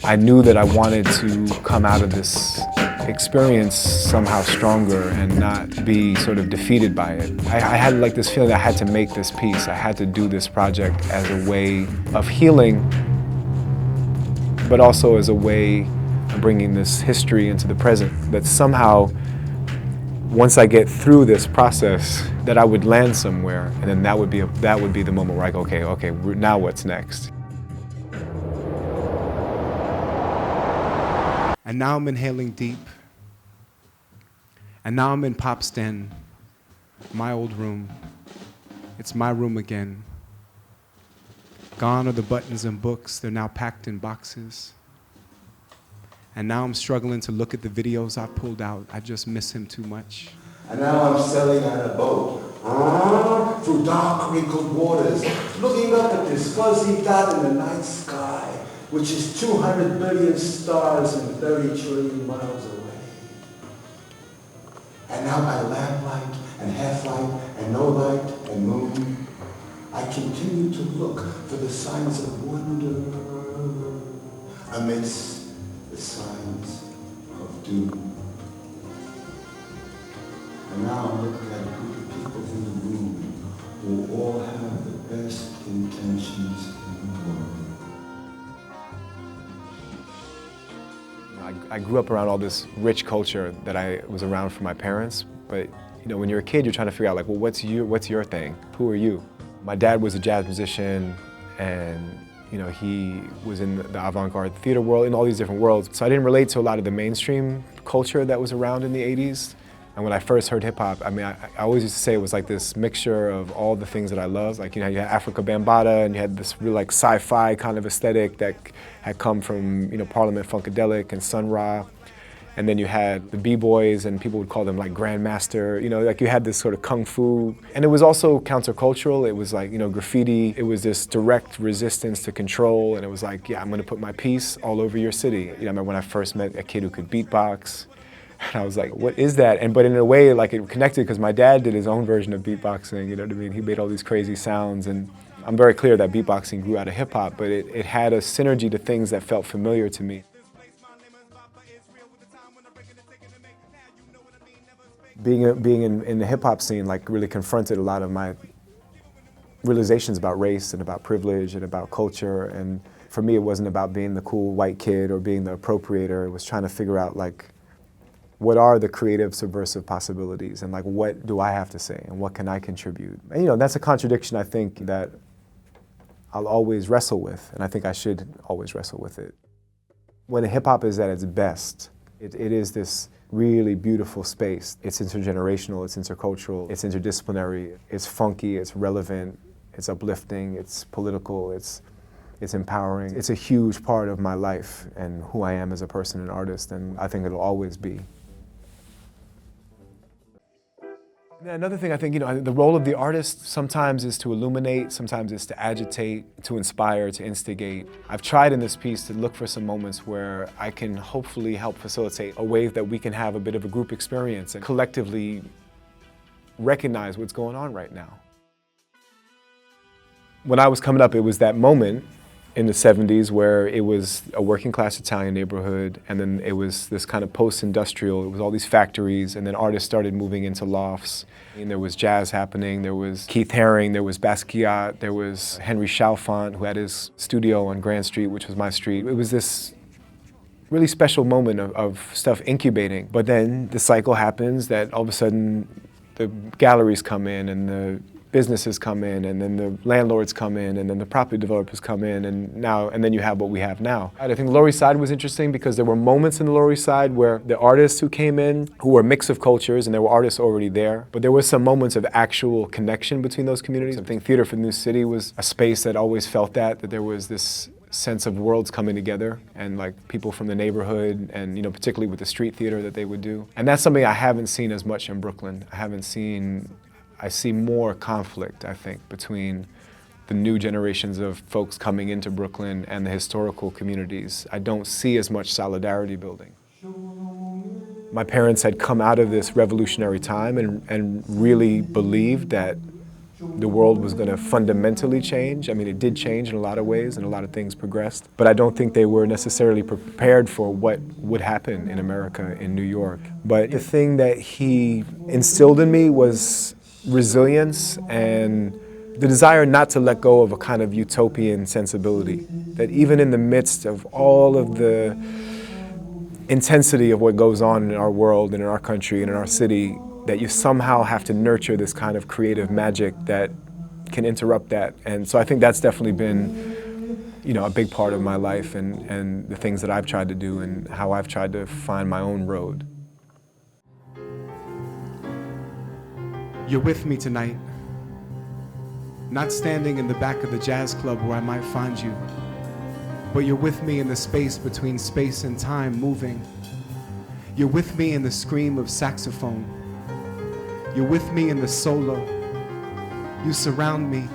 I knew that I wanted to come out of this experience somehow stronger and not be sort of defeated by it. I had like this feeling I had to make this piece. I had to do this project as a way of healing, but also as a way of bringing this history into the present. That somehow, once I get through this process, that I would land somewhere, and then that would be the moment where I go, okay, now what's next? And now I'm inhaling deep. And now I'm in Pop's den, my old room. It's my room again. Gone are the buttons and books, they're now packed in boxes. And now I'm struggling to look at the videos I pulled out. I just miss him too much. And now I'm sailing on a boat, through dark, wrinkled waters, looking up at this fuzzy dot in the night sky, which is 200 billion stars and 30 trillion miles away. And now by lamplight and half-light and no light and moon, I continue to look for the signs of wonder amidst the signs of doom. And now I'm looking at a group of people in the room who all have the best intentions in the world. I grew up around all this rich culture that I was around from my parents, but when you're a kid, you're trying to figure out like, well, what's your thing? Who are you? My dad was a jazz musician, and he was in the avant-garde theater world, in all these different worlds. So I didn't relate to a lot of the mainstream culture that was around in the 80s. And when I first heard hip hop, I always used to say it was like this mixture of all the things that I love. Like, you had Africa Bambaataa, and you had this real like sci-fi kind of aesthetic that had come from, Parliament Funkadelic and Sun Ra. And then you had the B-boys, and people would call them like Grandmaster. Like you had this sort of kung fu. And it was also countercultural. It was like, graffiti. It was this direct resistance to control. And it was like, yeah, I'm gonna put my piece all over your city. I remember when I first met a kid who could beatbox. And I was like, what is that? But in a way, like, it connected because my dad did his own version of beatboxing, you know what I mean? He made all these crazy sounds, and I'm very clear that beatboxing grew out of hip hop, but it had a synergy to things that felt familiar to me. Being in the hip hop scene, like, really confronted a lot of my realizations about race and about privilege and about culture. And for me, it wasn't about being the cool white kid or being the appropriator. It was trying to figure out, like, what are the creative, subversive possibilities, and like, what do I have to say, and what can I contribute? And that's a contradiction I think that I'll always wrestle with, and I think I should always wrestle with it. When hip hop is at its best, it is this really beautiful space. It's intergenerational, it's intercultural, it's interdisciplinary, it's funky, it's relevant, it's uplifting, it's political, it's empowering. It's a huge part of my life and who I am as a person and artist, and I think it'll always be. Another thing I think, the role of the artist sometimes is to illuminate, sometimes is to agitate, to inspire, to instigate. I've tried in this piece to look for some moments where I can hopefully help facilitate a way that we can have a bit of a group experience and collectively recognize what's going on right now. When I was coming up, it was that moment in the 70s where it was a working class Italian neighborhood, and then it was this kind of post-industrial, it was all these factories, and then artists started moving into lofts. And there was jazz happening, there was Keith Haring, there was Basquiat, there was Henry Chalfant, who had his studio on Grand Street, which was my street. It was this really special moment of stuff incubating. But then the cycle happens that all of a sudden the galleries come in, and the businesses come in, and then the landlords come in, and then the property developers come in, and then you have what we have now. I think the Lower East Side was interesting because there were moments in the Lower East Side where the artists who came in, who were a mix of cultures, and there were artists already there, but there were some moments of actual connection between those communities. I think Theater for the New City was a space that always felt that there was this sense of worlds coming together, and like people from the neighborhood, and particularly with the street theater that they would do. And that's something I haven't seen as much in Brooklyn. I see more conflict, I think, between the new generations of folks coming into Brooklyn and the historical communities. I don't see as much solidarity building. My parents had come out of this revolutionary time and really believed that the world was going to fundamentally change. I mean, it did change in a lot of ways and a lot of things progressed, but I don't think they were necessarily prepared for what would happen in America, in New York. But the thing that he instilled in me was resilience and the desire not to let go of a kind of utopian sensibility, that even in the midst of all of the intensity of what goes on in our world and in our country and in our city, that you somehow have to nurture this kind of creative magic that can interrupt that. And so I think that's definitely been, you know, a big part of my life and the things that I've tried to do and how I've tried to find my own road. You're with me tonight, not standing in the back of the jazz club where I might find you, but you're with me in the space between space and time moving. You're with me in the scream of saxophone. You're with me in the solo. You surround me.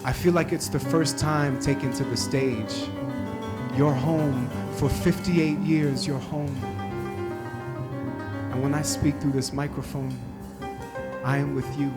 I feel like it's the first time taken to the stage. You're home. For 58 years, you're home. And when I speak through this microphone, I am with you.